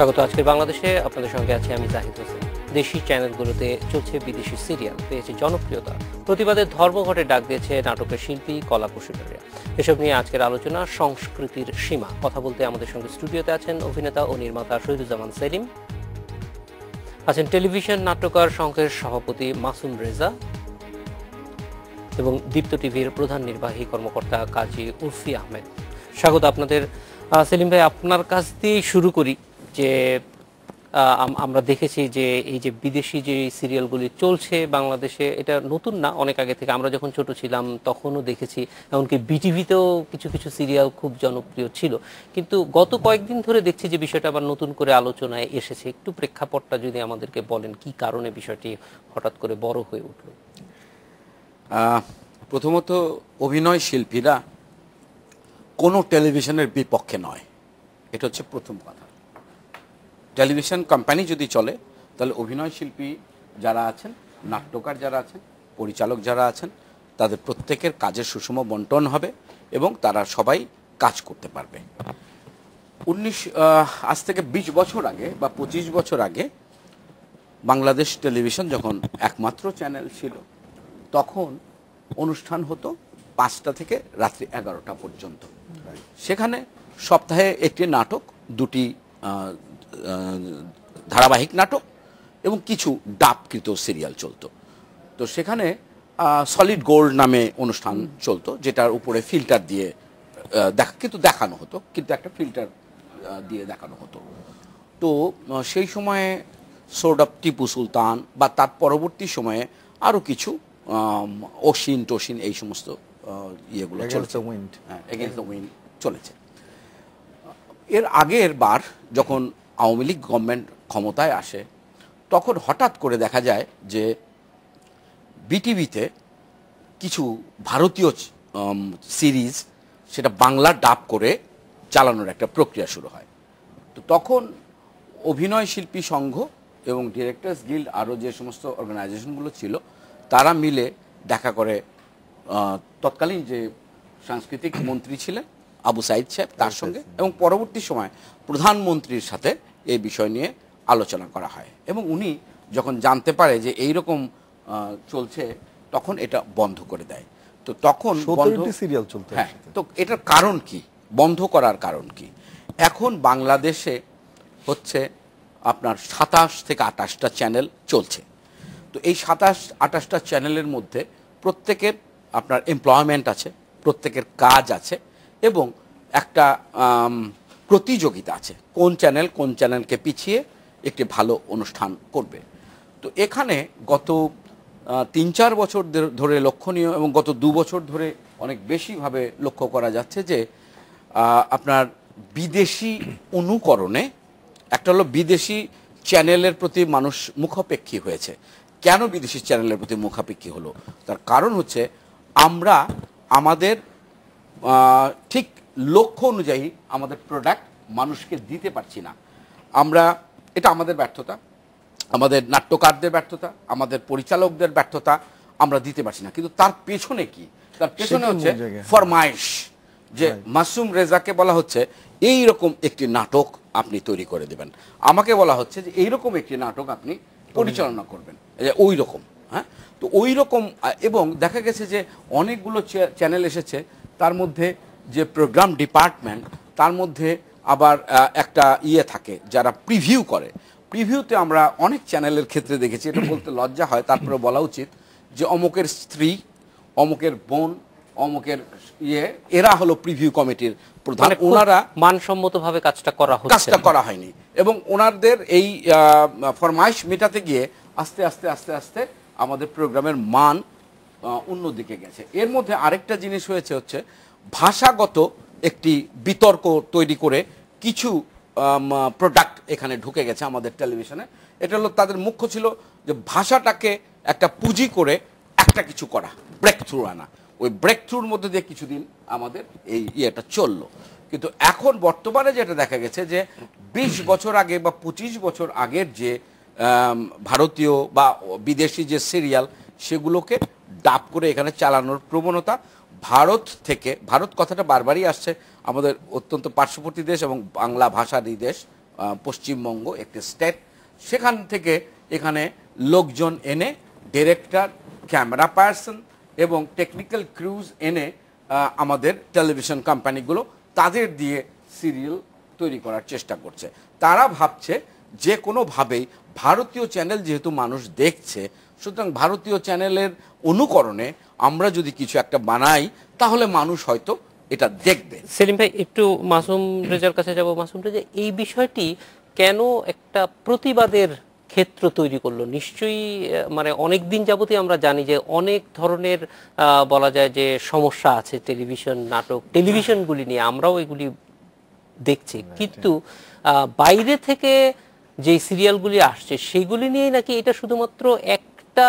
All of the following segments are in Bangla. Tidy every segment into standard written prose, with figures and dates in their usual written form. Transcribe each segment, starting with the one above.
স্বাগত। আজকে বাংলাদেশে আপনাদের সঙ্গে আছি আমি জাহিদ হোসেন। দেশি চ্যানেলগুলোতে চলছে বিদেশি সিরিয়াল, পেয়েছে জনপ্রিয়তা, প্রতিবাদের ধর্মঘটে ডাক দিয়েছে নাটকের শিল্পী, কলা কুশলীরা। এসব নিয়ে আজকের আলোচনা সংস্কৃতির সীমা। কথা বলতে আমাদের সঙ্গে স্টুডিওতে আছেন অভিনেতা ও নির্মাতা শহীদুজ্জামান সেলিম, আছেন টেলিভিশন নাট্যকার সংঘের সভাপতি মাসুম রেজা এবং দীপ্ত টিভির প্রধান নির্বাহী কর্মকর্তা কাজী উর্ফি আহমেদ। স্বাগত আপনাদের। সেলিম ভাই, আপনার কাছ দিয়েই শুরু করি। যে আমরা দেখেছি যে এই যে বিদেশি যে সিরিয়ালগুলি চলছে বাংলাদেশে, এটা নতুন না, অনেক আগে থেকে। আমরা যখন ছোট ছিলাম তখনও দেখেছি, এমনকি বিটিভিতেও কিছু কিছু সিরিয়াল খুব জনপ্রিয় ছিল। কিন্তু গত কয়েকদিন ধরে দেখছি যে বিষয়টা আবার নতুন করে আলোচনায় এসেছে। একটু প্রেক্ষাপটটা যদি আমাদেরকে বলেন, কি কারণে বিষয়টি হঠাৎ করে বড় হয়ে উঠল? প্রথমত, অভিনয় শিল্পীরা কোনো টেলিভিশনের বিপক্ষে নয়, এটা হচ্ছে প্রথম কথা। টেলিভিশন কোম্পানি যদি চলে, তাহলে অভিনয় শিল্পী যারা আছেন, নাট্যকার যারা আছেন, পরিচালক যারা আছেন, তাদের প্রত্যেকের কাজের সুষম বন্টন হবে এবং তারা সবাই কাজ করতে পারবে। আজ থেকে 20 বছর আগে বা 25 বছর আগে বাংলাদেশ টেলিভিশন যখন একমাত্র চ্যানেল ছিল, তখন অনুষ্ঠান হতো 5টা থেকে রাত্রি 11টা পর্যন্ত। সেখানে সপ্তাহে একটি নাটক, 2টি ধারাবাহিক নাটক এবং কিছু ডাবকৃত সিরিয়াল চলতো। তো সেখানে সলিড গোল্ড নামে অনুষ্ঠান চলতো, যেটার উপরে ফিল্টার দিয়ে দেখানো হতো, কিন্তু একটা ফিল্টার দিয়ে দেখানো হতো। তো সেই সময়ে সোর্ড অফ টিপু সুলতান বা তার পরবর্তী সময়ে আরও কিছু অসীন টসীন এই সমস্ত ইয়েগুলো চলেছে, এগেইনস্ট দ্য উইন্ড চলেছে। এর আগের বার যখন আওয়ামী লীগ গভর্নমেন্ট ক্ষমতায় আসে, তখন হঠাৎ করে দেখা যায় যে বিটিভিতে কিছু ভারতীয় সিরিজ, সেটা বাংলা ডাব করে চালানোর একটা প্রক্রিয়া শুরু হয়। তো তখন অভিনয় শিল্পী সংঘ এবং ডিরেক্টর্স গিল্ড, আরও যে সমস্ত অর্গানাইজেশনগুলো ছিল, তারা মিলে দেখা করে তৎকালীন যে সাংস্কৃতিক মন্ত্রী ছিলেন আবু সাইদ সাহেব, তার সঙ্গে, এবং পরবর্তী সময় প্রধানমন্ত্রীর সাথে এই বিষয় নিয়ে আলোচনা করা হয়। এবং উনি যখন জানতে পারে যে এই রকম চলছে, তখন এটা বন্ধ করে দেয়। তো তখন সিরিয়াল চলতে, হ্যাঁ, তো এটার কারণ কি, বন্ধ করার কারণ কি? এখন বাংলাদেশে হচ্ছে আপনার 27 থেকে 28টা চ্যানেল চলছে। তো এই 27-28টা চ্যানেলের মধ্যে প্রত্যেকের আপনার এমপ্লয়মেন্ট আছে, প্রত্যেকের কাজ আছে এবং একটা প্রতিযোগিতা আছে, কোন চ্যানেলকে পিছিয়ে একটি ভালো অনুষ্ঠান করবে। তো এখানে গত 3-4 বছর ধরে লক্ষণীয়, এবং গত 2 বছর ধরে অনেক বেশিভাবে লক্ষ্য করা যাচ্ছে যে আপনার বিদেশি অনুকরণে, একটা হলো বিদেশি চ্যানেলের প্রতি মানুষ মুখাপেক্ষী হয়েছে। কেন বিদেশি চ্যানেলের প্রতি মুখাপেক্ষী হলো? তার কারণ হচ্ছে আমরা আমাদের ঠিক লক্ষ্য অনুযায়ী আমাদের প্রোডাক্ট মানুষকে দিতে পারছি না। এটা আমাদের ব্যর্থতা, আমাদের নাট্যকারদের ব্যর্থতা, আমাদের পরিচালকদের ব্যর্থতা, আমরা দিতে পারছি না। কিন্তু তার পেছনে কি? তার পেছনে হচ্ছে ফরমাইশ, যে মাসুম রেজাকে বলা হচ্ছে এই রকম একটি নাটক আপনি তৈরি করে দেবেন, আমাকে বলা হচ্ছে যে এইরকম একটি নাটক আপনি পরিচালনা করবেন, ওই রকম। হ্যাঁ, তো ওই রকম। এবং দেখা গেছে যে অনেকগুলো চ্যানেল এসেছে, তার মধ্যে যে প্রোগ্রাম ডিপার্টমেন্ট, তার মধ্যে আবার একটা থাকে যারা প্রিভিউ করে। প্রিভিউতে আমরা অনেক চ্যানেলের ক্ষেত্রে দেখেছি, এটা বলতে লজ্জা হয়, তারপরে বলা উচিত যে অমুকের স্ত্রী, অমুকের বোন, অমুকের এরা হলো প্রিভিউ কমিটির প্রধান। ওনারা মানসম্মতভাবে কাজটা করা হয়নি, এবং ওনাদের এই ফরমাইশ মেটাতে গিয়ে আস্তে আস্তে আস্তে আস্তে আমাদের প্রোগ্রামের মান অন্যদিকে গেছে। এর মধ্যে আরেকটা জিনিস হয়েছে, হচ্ছে ভাষাগত একটি বিতর্ক তৈরি করে কিছু প্রোডাক্ট এখানে ঢুকে গেছে আমাদের টেলিভিশনে। এটা হলো তাদের মুখ্য ছিল যে ভাষাটাকে একটা পুঁজি করে একটা কিছু করা, ব্রেক থ্রু আনা। ওই ব্রেক থ্রুর মধ্যে দিয়ে কিছুদিন আমাদের এই ইয়েটা চললো। কিন্তু এখন বর্তমানে যেটা দেখা গেছে যে 20 বছর আগে বা 25 বছর আগের যে ভারতীয় বা বিদেশি যে সিরিয়াল, সেগুলোকে ডাব করে এখানে চালানোর প্রবণতা ভারত কথাটা বারবারই আসছে, আমাদের অত্যন্ত পার্শ্ববর্তী দেশ এবং বাংলা ভাষারই দেশ পশ্চিমবঙ্গ একটি স্টেট, সেখান থেকে এখানে লোকজন এনে ডিরেক্টর, ক্যামেরা পার্সন এবং টেকনিক্যাল ক্রুজ এনে আমাদের টেলিভিশন কোম্পানিগুলো তাদের দিয়ে সিরিয়াল তৈরি করার চেষ্টা করছে। তারা ভাবছে যে কোনোভাবেই ভারতীয় চ্যানেল যেহেতু মানুষ দেখছে, সুতরাং ভারতীয় চ্যানেলের অনুকরণে আমরা যদি কিছু একটা বানাই তাহলে মানুষ হয়তো এটা দেখবে। সেলিম ভাই, একটু মাসুম রেজার কাছে যাব। মাসুম রেজা, এই বিষয়টি কেন একটা প্রতিবাদের ক্ষেত্র তৈরি করলো? নিশ্চয়ই মানে অনেক দিন যাবতই আমরা জানি যে অনেক ধরনের বলা যায় যে সমস্যা আছে টেলিভিশন, নাটক, টেলিভিশনগুলি নিয়ে, আমরাও এগুলি দেখছি, কিন্তু বাইরে থেকে যে সিরিয়ালগুলি আসছে সেগুলি নিয়ে নাকি এটা শুধুমাত্র একটা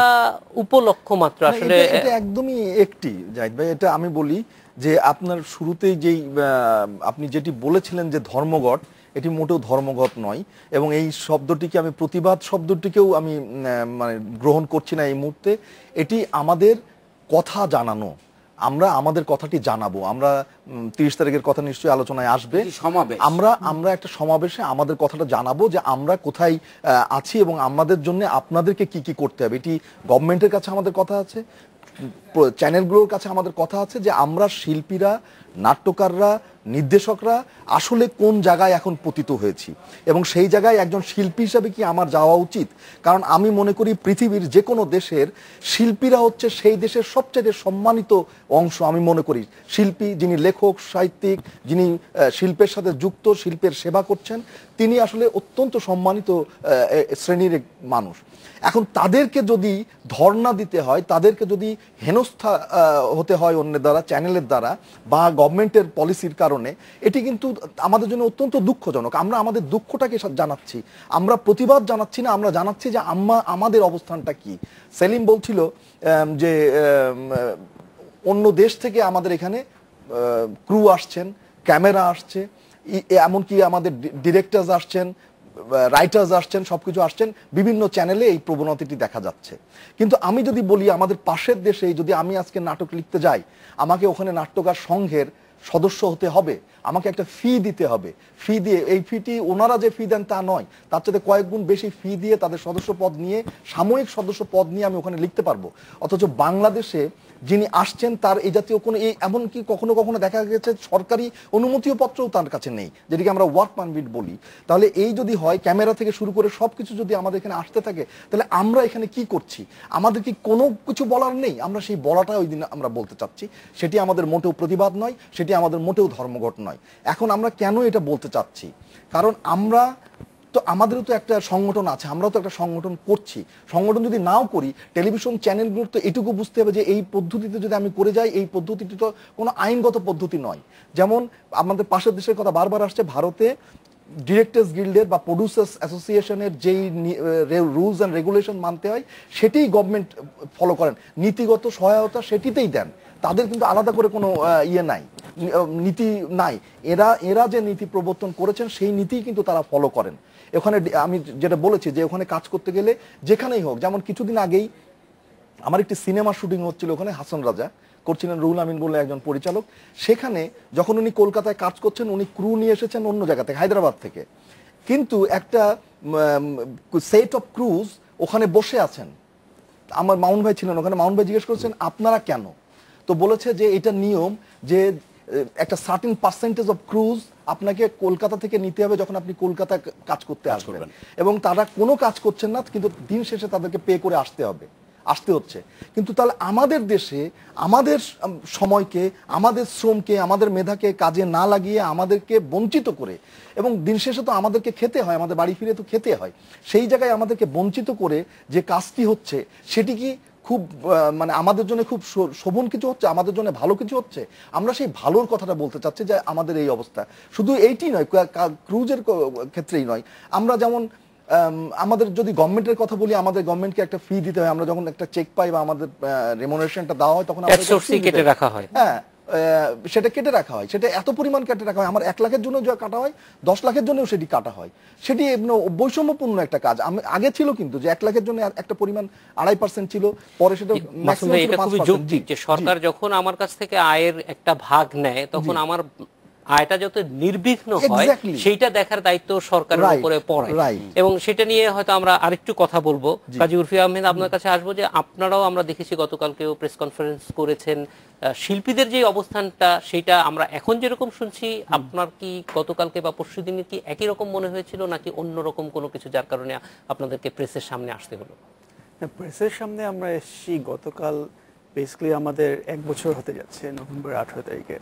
উপলক্ষ্য মাত্র। আসলে এটা একদমই একটি, জাহিদ ভাই, এটা আমি বলি যে আপনার শুরুতেই যেই আপনি যেটি বলেছিলেন যে ধর্মঘট, এটি মোটেও ধর্মঘট নয়, এবং এই শব্দটিকে আমি প্রতিবাদ শব্দটিকেও আমি মানে গ্রহণ করছি না এই মুহূর্তে। এটি আমাদের কথা জানানো, আমরা আমাদের কথাটি জানাবো। আমরা 30 তারিখের কথা নিশ্চয়ই আলোচনায় আসবে। আমরা একটা সমাবেশে আমাদের কথাটা জানাবো যে আমরা কোথায় আছি এবং আমাদের জন্য আপনাদেরকে কি কি করতে হবে। এটি গভর্নমেন্টের কাছে আমাদের কথা আছে, চ্যানেলগুলোর কাছে আমাদের কথা আছে যে আমরা শিল্পীরা, নাট্যকাররা, নির্দেশকরা আসলে কোন জায়গায় এখন পতিত হয়েছি, এবং সেই জায়গায় একজন শিল্পী হিসাবে কি আমার যাওয়া উচিত। কারণ আমি মনে করি পৃথিবীর যে কোনো দেশের শিল্পীরা হচ্ছে সেই দেশের সবচেয়ে সম্মানিত অংশ। আমি মনে করি শিল্পী, যিনি লেখক, সাহিত্যিক, যিনি শিল্পের সাথে যুক্ত, শিল্পের সেবা করছেন, তিনি আসলে অত্যন্ত সম্মানিত শ্রেণীর মানুষ। এখন তাদেরকে যদি ধর্ণা দিতে হয়, তাদেরকে যদি হেনস্থা হতে হয় অন্যের দ্বারা, চ্যানেলের দ্বারা বা গভর্নমেন্টের পলিসির কারণে, এটি কিন্তু আমাদের জন্য অত্যন্ত দুঃখজনক। আমরা আমাদের দুঃখটাকে জানাচ্ছি, আমরা প্রতিবাদ জানাচ্ছি না, আমরা জানাচ্ছি যে আমাদের অবস্থানটা কি। সেলিম বলছিল যে অন্য দেশ থেকে আমাদের এখানে ক্রু আসছেন, ক্যামেরা আসছে, এমনকি আমাদের ডিরেক্টরস আসছেন, রাইটার্স আসছেন, সবকিছু আসছেন, বিভিন্ন চ্যানেলে এই প্রবণতাটি দেখা যাচ্ছে। কিন্তু আমি যদি বলি আমাদের পাশের দেশে যদি আমি আজকে নাটক লিখতে যাই, আমাকে ওখানে নাট্যকার সংঘের সদস্য হতে হবে, আমাকে একটা ফি দিতে হবে। ফি দিয়ে, এই ফিটি ওনারা যে ফি দেন তা নয়, তার সাথে কয়েক গুণ বেশি ফি দিয়ে তাদের সদস্য পদ নিয়ে, সাময়িক সদস্য পদ নিয়ে আমি ওখানে লিখতে পারবো। অথচ বাংলাদেশে যিনি আসছেন তার এই জাতীয় কোনো, এই এমনকি কখনো কখনো দেখা গেছে সরকারি অনুমতিও পত্রও তার কাছে নেই, যেটিকে আমরা ওয়ার্ক পারমিট বলি। তাহলে এই যদি হয়, ক্যামেরা থেকে শুরু করে সবকিছু যদি আমাদের এখানে আসতে থাকে, তাহলে আমরা এখানে কি করছি? আমাদের কি কোনো কিছু বলার নেই? আমরা সেই বলাটা ওই দিন আমরা বলতে চাচ্ছি। সেটি আমাদের মোটেও প্রতিবাদ নয়, সেটি আমাদের মোটেও ধর্মঘট নয়। এখন আমরা কেন এটা বলতে চাচ্ছি? কারণ আমরা তো, আমাদেরও তো একটা সংগঠন আছে, আমরাও তো একটা সংগঠন করছি। সংগঠন যদি নাও করি, টেলিভিশন চ্যানেলগুলোর তো এটুকু বুঝতে হবে যে এই পদ্ধতিতে যদি আমি করে যাই, এই পদ্ধতিটি তো কোনো আইনগত পদ্ধতি নয়। যেমন আমাদের পাশের দেশের কথা বারবার আসছে, ভারতে ডিরেক্টর্স গিল্ডের বা প্রডিউসার্স অ্যাসোসিয়েশনের যেই রুলস অ্যান্ড রেগুলেশন মানতে হয়, সেটিই গভর্নমেন্ট ফলো করেন, নীতিগত সহায়তা সেটিতেই দেন। তাদের কিন্তু আলাদা করে কোনো ইয়ে নাই, নীতি নাই। এরা যে নীতি প্রবর্তন করেছেন সেই নীতি কিন্তু তারা ফলো করেন। ওখানে আমি যেটা বলেছি যে ওখানে কাজ করতে গেলে যেখানেই হোক, যেমন কিছুদিন আগেই আমার একটি সিনেমা শুটিং হচ্ছিল, ওখানে হাসান রাজা করছিলেন, রুহুল আমিন বলে একজন পরিচালক। সেখানে যখন উনি কলকাতায় কাজ করছেন, উনি ক্রু নিয়ে এসেছেন অন্য জায়গা থেকে, হায়দ্রাবাদ থেকে, কিন্তু একটা সেট অফ ক্রুজ ওখানে বসে আছেন। আমার মাউন ভাই ছিলেন ওখানে, মাউন ভাই জিজ্ঞেস করছেন আপনারা কেন? তো বলেছে যে এটা নিয়ম যে একটা সার্টেন পার্সেন্টেজ অফ ক্রুজ আপনাকে কলকাতা থেকে নিতে হবে যখন আপনি কলকাতা কাজ করতে আসবেন, এবং তারা কোনো কাজ করছেন না, কিন্তু দিন শেষে তাদেরকে পে করে আসতে হচ্ছে। কিন্তু তাহলে আমাদের দেশে আমাদের সময়কে, আমাদের শ্রমকে, আমাদের মেধাকে কাজে না লাগিয়ে আমাদেরকে বঞ্চিত করে, এবং দিন শেষে তো আমাদেরকে খেতে হয়, আমাদের বাড়ি ফিরে তো খেতে হয়, সেই জায়গায় আমাদেরকে বঞ্চিত করে যে কাজটি হচ্ছে, সেটি কি খুব মানে আমাদের জন্য খুব শোভন কিছু হচ্ছে, আমাদের জন্য ভালো কিছু হচ্ছে? আমরা সেই ভালোর কথাটা বলতে চাচ্ছি যে আমাদের এই অবস্থা শুধু এইটি নয়, ক্রুজের ক্ষেত্রেই নয়। আমরা যেমন আমাদের যদি গভর্নমেন্টের কথা বলি, আমাদের গভর্নমেন্টকে একটা ফি দিতে হয়। আমরা যখন একটা চেক পাই বা আমাদের রেমুনারেশনটা দেওয়া হয়, তখন আমাদের কেটে রাখা হয়। হ্যাঁ, সেটা কেটে রাখা হয়, সেটা এত পরিমাণ কেটে রাখা হয়। আমার 1 লাখের জন্য যা কাটা হয়, 10 লাখের জন্যও সেটি কাটা হয়। সেটি বৈষম্যপূর্ণ একটা কাজ। আগে ছিল কিন্তু যে 1 লাখের জন্য একটা পরিমাণ 2.5% ছিল, পরে সেটা ম্যাক্সিমাম ছিল 5%। যে সরকার যখন আমার কাছ থেকে আয়ের একটা ভাগ নেয়, তখন আমার আয়টা যত নির্বিঘ্ন হয় Exactly. সেইটা দেখার দায়িত্ব সরকারের Right, উপরে পড়ে। right. এবং সেটা নিয়ে হয়তো আমরা আরেকটু কথা বলবো। কাজী উরফি আহমেদ, আপনার কাছে আসবো যে আপনারাও আমরা দেখেছি গতকালকেও প্রেস কনফারেন্স করেছেন, শিল্পীদের যে অবস্থানটা সেটা আমরা এখন যেরকম শুনছি, আপনার কি গতকালকে বা পরশুদিনে কি একই রকম মনে হয়েছিল নাকি অন্যরকম কোনো কিছু যার কারণে আপনাদেরকে প্রেসের সামনে আসতে হলো? প্রেসের সামনে আমরা এসেছি গতকাল, বেসিক্যালি আমাদের 1 বছর হতে যাচ্ছে নভেম্বর 18 তারিখে।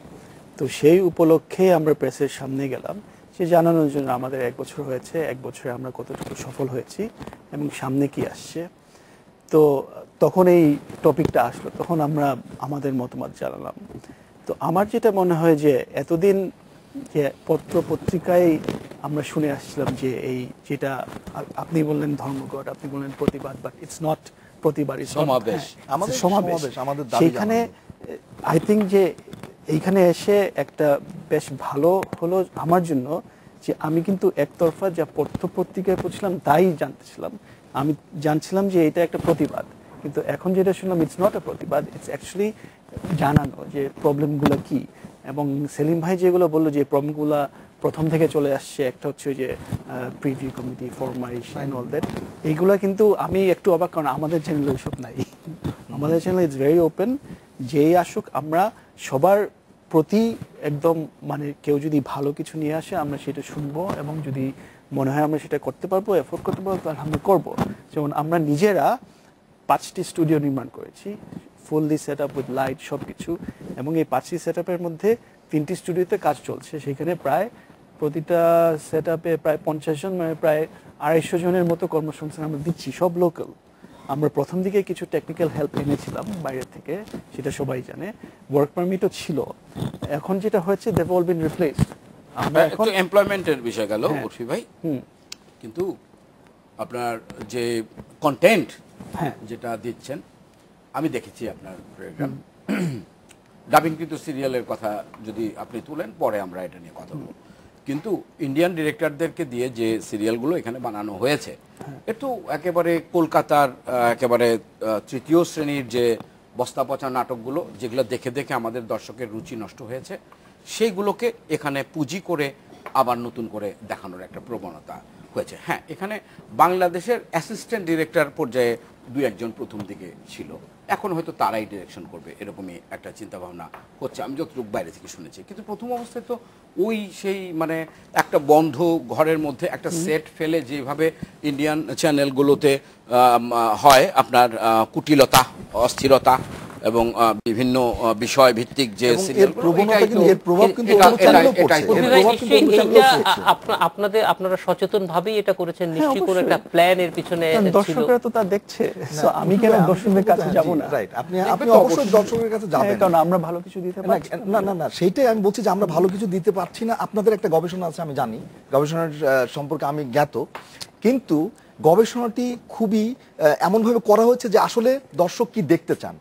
তো সেই উপলক্ষে আমরা প্রেসের সামনে গেলাম সে জানানোর জন্য আমাদের 1 বছর হয়েছে, 1 বছরে আমরা কতটুকু সফল হয়েছি এবং সামনে কি আসছে। তো তখন এই টপিকটা আসলো, তখন আমরা আমাদের মতামত জানালাম। তো আমার যেটা মনে হয় যে এতদিন যে পত্র পত্রিকায় আমরা শুনে আসছিলাম যে এই যেটা আপনি বললেন ধর্মঘট, আপনি বললেন প্রতিবাদ, বাট ইটস নট প্রতিবাদ, সমাবেশ। আমাদের সমাবেশ। আমাদের দাবি সেইখানে আই থিঙ্ক যে এইখানে এসে একটা বেশ ভালো হলো আমার জন্য যে আমি কিন্তু একতরফা যা পত্র পত্রিকায় পড়ছিলাম তাই জানতেছিলাম। আমি জানছিলাম যে এটা একটা প্রতিবাদ, কিন্তু এখন যেটা শুনলাম ইটস নট এ প্রতিবাদ, ইটস অ্যাকচুয়ালি জানানো যে প্রবলেমগুলো কি। এবং সেলিম ভাই যেগুলো বললো যে প্রবলেমগুলো প্রথম থেকে চলে আসছে, একটা হচ্ছে যে প্রিভিউ কমিটি ফরমাইশন অল দ্যাট, এইগুলা কিন্তু আমি একটু অবাক, কারণ আমাদের চ্যানেলে ওইসব নাই। আমাদের চ্যানেল ইটস ভেরি ওপেন, যেই আসুক আমরা সবার প্রতি একদম, মানে কেউ যদি ভালো কিছু নিয়ে আসে আমরা সেটা শুনবো, এবং যদি মনে হয় আমরা সেটা করতে পারবো, এফোর্ড করতে পারবো, তাহলে আমরা করবো। যেমন আমরা নিজেরা 5টি স্টুডিও নির্মাণ করেছি, fully set up with light সব কিছু, এবং এই 5টি সেট আপের মধ্যে 3টি স্টুডিওতে কাজ চলছে। সেখানে প্রায় প্রতিটা সেট আপে প্রায় 50 জন, মানে প্রায় 250 জনের মতো কর্মসংস্থান আমরা দিচ্ছি, সব লোকাল। আমরা প্রথম দিকে কিছু টেকনিক্যাল হেল্প এনেছিলাম বাইরে থেকে, সেটা সবাই জানে। ওয়ার্ক পারমিটও ছিল। এখন যেটা হয়েছে they have all been replaced. আমরা এখন এমপ্লয়মেন্টের বিষয় গেল হ্যাঁ। উর্ফি ভাই, কিন্তু আপনার যে কন্টেন্ট হ্যাঁ। যেটা দিচ্ছেন, আমি দেখেছি আপনার প্রোগ্রাম, ডাবিংকৃত সিরিয়ালের কথা যদি আপনি তুলেন পরে আমরা এটা নিয়ে কথা বলব, কিন্তু ইন্ডিয়ান ডিরেক্টরদেরকে দিয়ে যে সিরিয়ালগুলো এখানে বানানো হয়েছে, একটু একেবারে কলকাতার একেবারে তৃতীয় শ্রেণীর যে বস্তা পচা নাটকগুলো, যেগুলো দেখে দেখে আমাদের দর্শকের রুচি নষ্ট হয়েছে, সেইগুলোকে এখানে পুঁজি করে আবার নতুন করে দেখানোর একটা প্রবণতা হয়েছে। হ্যাঁ, এখানে বাংলাদেশের অ্যাসিস্ট্যান্ট ডিরেক্টর পর্যায়ে 2-1 জন প্রথম দিকে ছিল, এখন হয়তো তারাই ডিরেকশন করবে এরকমই একটা চিন্তাভাবনা হচ্ছে, আমি যতটুকু বাইরে থেকে শুনেছি। কিন্তু প্রথম অবস্থায় তো ওই সেই মানে একটা বন্ধ ঘরের মধ্যে একটা সেট ফেলে যেভাবে ইন্ডিয়ান চ্যানেলগুলোতে হয় আপনার কুটিলতা, অস্থিরতা এবং বিভিন্ন বিষয় ভিত্তিক যে আপনারা সচেতন ভাবেই এটা করেছেন, নিশ্চয়ই কোনো একটা প্ল্যান এর পিছনে ছিল। দর্শকরা তো তা দেখছে, সো আমি কেন দর্শকদের কাছে যাব না? রাইট, আপনি অবশ্যই দর্শকের কাছে যাবেন, কারণ আমরা ভালো কিছু দিতে পারছি না। না না, সেইটাই আমি বলছি যে আমরা ভালো কিছু দিতে পারছি না। আপনাদের একটা গবেষণা আছে, আমি জানি গবেষণার সম্পর্কে আমি জ্ঞাত, কিন্তু গবেষণাটি খুবই এমনভাবে করা হয়েছে যে আসলে দর্শক কি দেখতে চান,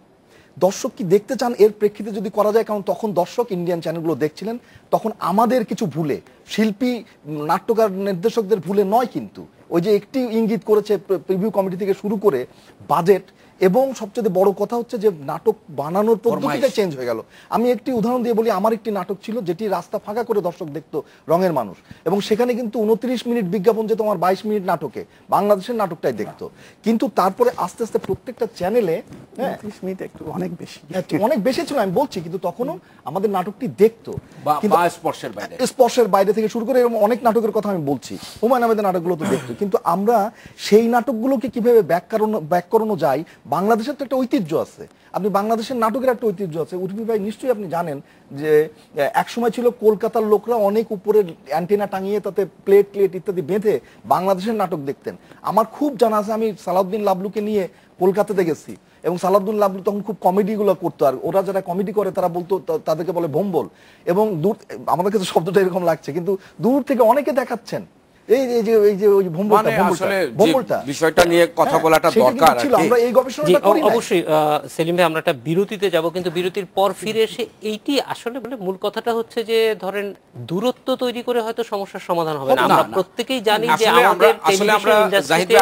দর্শক কি দেখতে চান এর প্রেক্ষিতে যদি করা যায়। কারণ তখন দর্শক ইন্ডিয়ান চ্যানেলগুলো দেখছিলেন, তখন আমাদের কিছু ভুলে, শিল্পী নাট্যকার নির্দেশকদের ভুলে নয়, কিন্তু ওই যে একটি ইঙ্গিত করেছে প্রিভিউ কমিটি থেকে শুরু করে বাজেট, এবং সবচেয়ে বড় কথা হচ্ছে যে নাটক বানানোর পদ্ধতিটা চেঞ্জ হয়ে গেল। আমি একটি উদাহরণ দিয়ে বলি, আমার একটি নাটক ছিল যেটি রাস্তা ফাঁকা করে দর্শক দেখতো, রঙের মানুষ, এবং সেখানে কিন্তু 29 মিনিট বিজ্ঞাপন যেত আমার 22 মিনিট নাটকে, বাংলাদেশের নাটকটাই দেখতো। কিন্তু তারপরে আস্তে আস্তে প্রত্যেকটা চ্যানেলে 30 মিনিট একটু অনেক বেশি, অনেক বেশি ছিল আমি বলছি, কিন্তু তখনও আমাদের নাটকটি দেখতো, কিন্তু স্পর্শের বাইরে থেকে শুরু করে এরকম অনেক নাটকের কথা আমি বলছি, হুমায়ুন আহমেদের নাটকগুলো তো দেখতো। কিন্তু আমরা সেই নাটকগুলোকে কিভাবে ব্যাক করানো যায়, বাংলাদেশের তো একটা ঐতিহ্য আছে, আপনি বাংলাদেশের নাটকের একটা ঐতিহ্য আছে। উর্ফি ভাই নিশ্চয়ই আপনি জানেন যে একসময় ছিল কলকাতার লোকরা অনেক উপরে অ্যান্টেনা টাঙিয়ে তাতে প্লেট ইত্যাদি বেঁধে বাংলাদেশের নাটক দেখতেন। আমার খুব জানা আছে, আমি সালাউদ্দিন লাবলুকে নিয়ে কলকাতাতে গেছি, এবং সালাউদ্দিন লাবলু তখন খুব কমেডিগুলো করতো, আর ওরা যারা কমেডি করে তারা বলতো, তাদেরকে বলে ভোম্বল, এবং দূর, আমাদের কাছে শব্দটা এরকম লাগছে, কিন্তু দূর থেকে অনেকে দেখাচ্ছেন বিষয়টা নিয়ে কথা বলাটা দরকার। অবশ্যই সেলিম ভাই, আমরা একটা বিরতিতে যাব, কিন্তু বিরতির পর ফিরে এসে এইটি আসলে মূল কথাটা হচ্ছে যে ধরেন দূরত্ব তৈরি করে হয়তো সমস্যার সমাধান হবে না। আমরা প্রত্যেকেই জানি যে আমাদের টেলিভিশন ইন্ডাস্ট্রিতে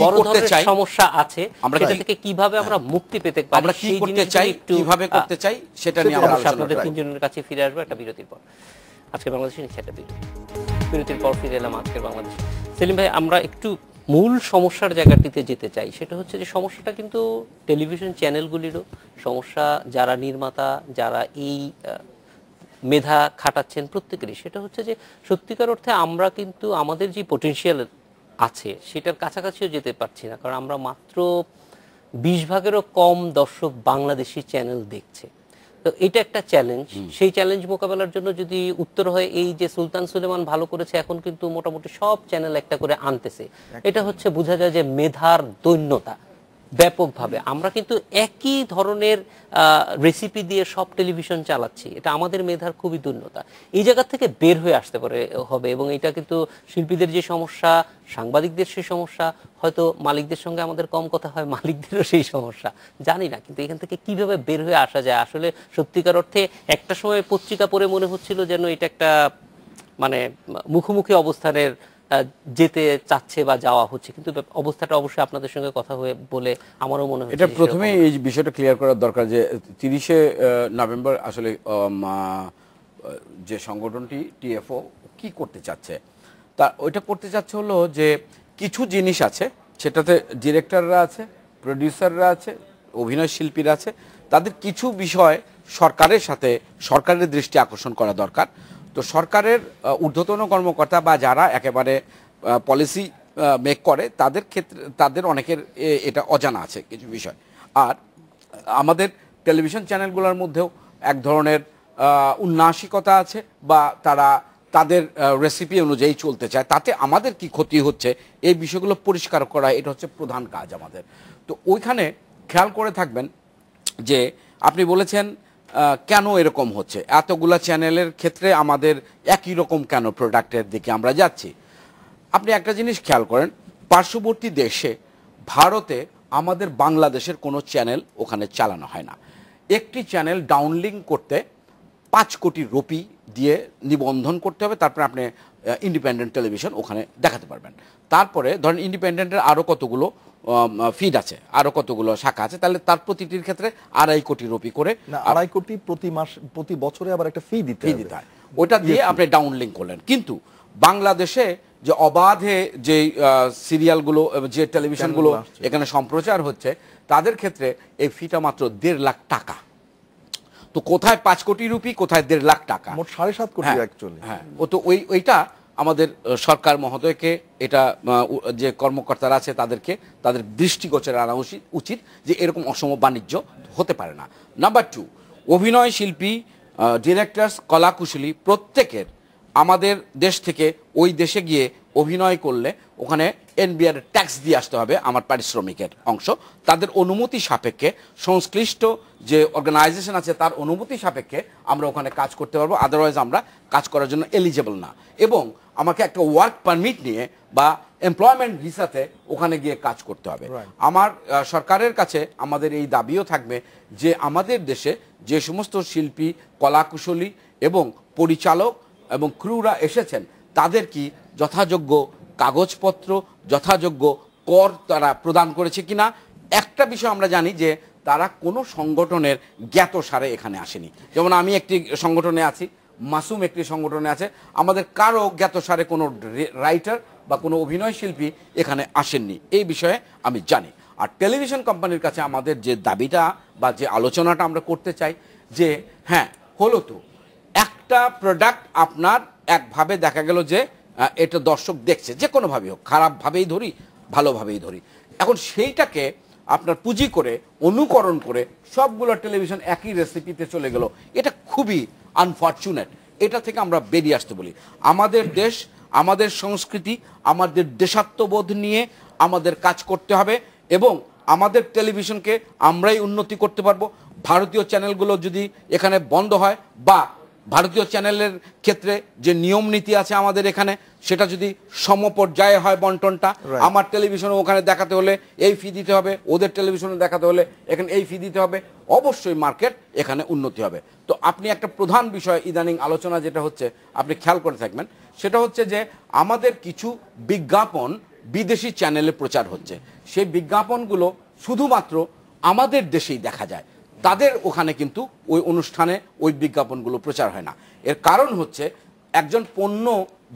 বড় ধরনের সমস্যা আছে, সেটা থেকে কিভাবে আমরা মুক্তি পেতে পারি, আমরা কি করতে চাই, কিভাবে করতে চাই, সেটা নিয়ে আমরা আপনাদের তিনজনের কাছে ফিরে আসবো একটা বিরতির পর। আজকের বাংলাদেশে নিচ্ছে একটা বিরতির পর ফিরে এলাম আজকের বাংলাদেশ। সেলিম ভাই, আমরা একটু মূল সমস্যার জায়গাটিতে যেতে চাই। সেটা হচ্ছে যে সমস্যাটা কিন্তু টেলিভিশন চ্যানেলগুলিরও সমস্যা, যারা নির্মাতা, যারা এই মেধা খাটাচ্ছেন প্রত্যেকেরই। সেটা হচ্ছে যে সত্যিকার অর্থে আমরা কিন্তু আমাদের যে পটেনশিয়াল আছে সেটার কাছাকাছিও যেতে পারছি না, কারণ আমরা মাত্র 20 ভাগেরও কম দর্শক বাংলাদেশি চ্যানেল দেখছে। তো এটা একটা চ্যালেঞ্জ। সেই চ্যালেঞ্জ মোকাবেলার জন্য যদি উত্তর হয় এই যে সুলতান সুলেমান ভালো করেছে, এখন কিন্তু মোটামুটি সব চ্যানেল একটা করে আনতেছে, এটা হচ্ছে বোঝা যায় যে মেধার দৈন্যতা ব্যাপকভাবে। আমরা কিন্তু একই ধরনের রেসিপি দিয়ে সব টেলিভিশন চালাচ্ছি, এটা আমাদের মেধার খুবই দৈন্যতা। এই জায়গা থেকে বের হয়ে আসতে পারে হবে, এবং এটা কিন্তু শিল্পীদের যে সমস্যা, সাংবাদিকদের সেই সমস্যা, হয়তো মালিকদের সঙ্গে আমাদের কম কথা হয়, মালিকদেরও সেই সমস্যা, জানি না। কিন্তু এখান থেকে কিভাবে বের হয়ে আসা যায়? আসলে সত্যিকার অর্থে একটা সময় পত্রিকা পড়ে মনে হচ্ছিল যেন এটা একটা মানে মুখোমুখি অবস্থানের যেতে চাচ্ছে বা যাওয়া হচ্ছে, কিন্তু অবস্থাটা অবশ্যই আপনাদের সঙ্গে কথা হয়ে বলে আমারও মনে হচ্ছে এটা প্রথমে এই বিষয়টা ক্লিয়ার করার দরকার যে 30শে নভেম্বর আসলে যে সংগঠনটি টিএফও কি করতে চাচ্ছে, তা ওইটা করতে চাচ্ছে হলো যে কিছু জিনিস আছে সেটাতে ডিরেক্টররা আছে, প্রডিউসাররা আছে, অভিনয় শিল্পীরা আছে, তাদের কিছু বিষয় সরকারের সাথে সরকারের দৃষ্টি আকর্ষণ করা দরকার। তো সরকারের ঊর্ধ্বতন কর্মকর্তা বা যারা একেবারে পলিসি মেক করে তাদের ক্ষেত্রে তাদের অনেকের এটা অজানা আছে কিছু বিষয়। আর আমাদের টেলিভিশন চ্যানেলগুলোর মধ্যেও এক ধরনের উন্নাসিকতা আছে, বা তারা তাদের রেসিপি অনুযায়ী চলতে চায়, তাতে আমাদের কি ক্ষতি হচ্ছে এই বিষয়গুলো পরিষ্কার করা, এটা হচ্ছে প্রধান কাজ আমাদের। তো ওইখানে খেয়াল করে থাকবেন যে আপনি বলেছেন কেন এরকম হচ্ছে, এতগুলা চ্যানেলের ক্ষেত্রে আমাদের একই রকম কেন প্রোডাক্টের দিকে আমরা যাচ্ছি। আপনি একটা জিনিস খেয়াল করেন, পার্শ্ববর্তী দেশে ভারতে আমাদের বাংলাদেশের কোনো চ্যানেল ওখানে চালানো হয় না। একটি চ্যানেল ডাউনলিঙ্ক করতে 5 কোটি রুপি দিয়ে নিবন্ধন করতে হবে, তারপরে আপনি ইন্ডিপেন্ডেন্ট টেলিভিশন ওখানে দেখাতে পারবেন। তারপরে ধরেন ইন্ডিপেন্ডেন্টের আরও কতগুলো ফিড আছে, আরও কতগুলো শাখা আছে, তাহলে তার প্রতিটির ক্ষেত্রে 2.5 কোটি রুপি করে, 2.5 কোটি প্রতি মাস, প্রতি বছরে আবার একটা ফি দিতে হয়। ওটা দিয়ে আপনি ডাউনলিঙ্ক করলেন। কিন্তু বাংলাদেশে যে অবাধে যে সিরিয়ালগুলো, যে টেলিভিশনগুলো এখানে সম্প্রচার হচ্ছে, তাদের ক্ষেত্রে এই ফিটা মাত্র 1.5 লাখ টাকা। তো কোথায় 5 কোটি রুপি, কোথায় 1.5 লাখ টাকা, মোট 7.5 কোটি অ্যাকচুয়ালি। হ্যাঁ, ও তো ওইটা আমাদের সরকার মহোদয়কে, এটা যে কর্মকর্তারা আছে তাদেরকে তাদের দৃষ্টিগোচরে আনা উচিত যে এরকম অসম বাণিজ্য হতে পারে না। নাম্বার 2, অভিনয় শিল্পী, ডিরেক্টরস, কলাকুশলী প্রত্যেকের আমাদের দেশ থেকে ওই দেশে গিয়ে অভিনয় করলে ওখানে এনবিআর ট্যাক্স দিয়ে আসতে হবে, আমার পারিশ্রমিকের অংশ, তাদের অনুমতি সাপেক্ষে, সংশ্লিষ্ট যে অর্গানাইজেশন আছে তার অনুমতি সাপেক্ষে আমরা ওখানে কাজ করতে পারবো, আদারওয়াইজ আমরা কাজ করার জন্য এলিজেবল না। এবং আমাকে একটা ওয়ার্ক পারমিট নিয়ে বা এমপ্লয়মেন্ট ভিসাতে ওখানে গিয়ে কাজ করতে হবে। আমার সরকারের কাছে আমাদের এই দাবিও থাকবে যে আমাদের দেশে যে সমস্ত শিল্পী, কলাকুশলী এবং পরিচালক এবং ক্রুরা এসেছেন তাদের কি যথাযোগ্য কাগজপত্র, যথাযোগ্য কর তারা প্রদান করেছে কিনা। একটা বিষয় আমরা জানি যে তারা কোনো সংগঠনের জ্ঞাতসারে এখানে আসেনি। যেমন আমি একটি সংগঠনে আছি, মাসুম একটি সংগঠনে আছে, আমাদের কারো জ্ঞাতসারে কোনো রাইটার বা কোনো অভিনয় শিল্পী এখানে আসেননি, এই বিষয়ে আমি জানি। আর টেলিভিশন কোম্পানির কাছে আমাদের যে দাবিটা বা যে আলোচনাটা আমরা করতে চাই যে হ্যাঁ হলো তো একটা প্রোডাক্ট আপনার একভাবে দেখা গেল যে এটা দর্শক দেখছে, যে কোনোভাবেই হোক, খারাপভাবেই ধরি ভালোভাবেই ধরি, এখন সেইটাকে আপনার পুঁজি করে অনুকরণ করে সবগুলো টেলিভিশন একই রেসিপিতে চলে গেল, এটা খুবই আনফর্চুনেট। এটা থেকে আমরা বেরিয়ে আসতে বলি। আমাদের দেশ, আমাদের সংস্কৃতি, আমাদের দেশাত্মবোধ নিয়ে আমাদের কাজ করতে হবে এবং আমাদের টেলিভিশনকে আমরাই উন্নতি করতে পারবো। ভারতীয় চ্যানেলগুলো যদি এখানে বন্ধ হয় বা ভারতীয় চ্যানেলের ক্ষেত্রে যে নিয়ম নীতি আছে আমাদের এখানে সেটা যদি সমপর্যায়ে হয় বন্টনটা, আমার টেলিভিশনে ওখানে দেখাতে হলে এই ফি দিতে হবে, ওদের টেলিভিশনে দেখাতে হলে এখানে এই ফি দিতে হবে, অবশ্যই মার্কেট এখানে উন্নতি হবে। তো আপনি একটা প্রধান বিষয় ইদানিং আলোচনা যেটা হচ্ছে আপনি খেয়াল করে থাকবেন, সেটা হচ্ছে যে আমাদের কিছু বিজ্ঞাপন বিদেশি চ্যানেলে প্রচার হচ্ছে, সেই বিজ্ঞাপনগুলো শুধুমাত্র আমাদের দেশেই দেখা যায়, তাদের ওখানে কিন্তু ওই অনুষ্ঠানে ওই বিজ্ঞাপনগুলো প্রচার হয় না। এর কারণ হচ্ছে একজন পণ্য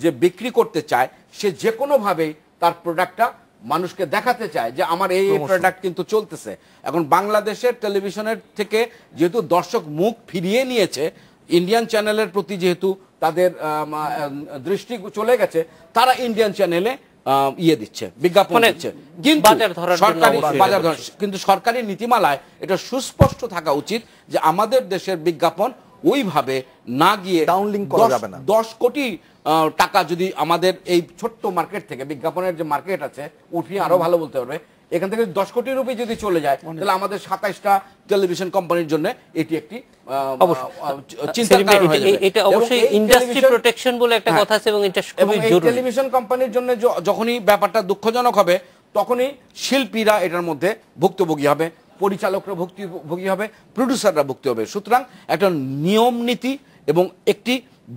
যে বিক্রি করতে চায় সে যে কোনোভাবেই তার প্রোডাক্টটা মানুষকে দেখাতে চায় যে আমার এই প্রোডাক্ট কিন্তু চলতেছে। এখন বাংলাদেশের টেলিভিশনের থেকে যেহেতু দর্শক মুখ ফিরিয়ে নিয়েছে, ইন্ডিয়ান চ্যানেলের প্রতি যেহেতু তাদের দৃষ্টি চলে গেছে, তারা ইন্ডিয়ান চ্যানেলে দিচ্ছে, বিজ্ঞাপন দিচ্ছে। কিন্তু কিন্তু সরকারি নীতিমালায় এটা সুস্পষ্ট থাকা উচিত যে আমাদের দেশের বিজ্ঞাপন ওইভাবে না গিয়ে ডাউনলিংক করা যাবে না। 10 কোটি টাকা যদি আমাদের এই ছোট্ট মার্কেট থেকে, বিজ্ঞাপনের যে মার্কেট আছে, উঠিয়ে আরো ভালো বলতে পারবে, এখান থেকে 10 কোটি রুপি যদি চলে যায়, তাহলে আমাদের 27টা টেলিভিশন কোম্পানির জন্য এটি একটি চিন্তার কারণ হয়ে যাবে। এটা অবশ্যই ইন্ডাস্ট্রি প্রোটেকশন বলে একটা কথা আছে এবং এটা খুবই জরুরি। টেলিভিশন কোম্পানির জন্য যখনই ব্যাপারটা দুঃখজনক হবে, তখনই শিল্পীরা এটার মধ্যে ভুক্তভোগী হবে, পরিচালকরা ভুক্তভোগী হবে, প্রোডিউসাররা ভুক্তি হবে। সুতরাং একটা নিয়ম নীতি এবং একটি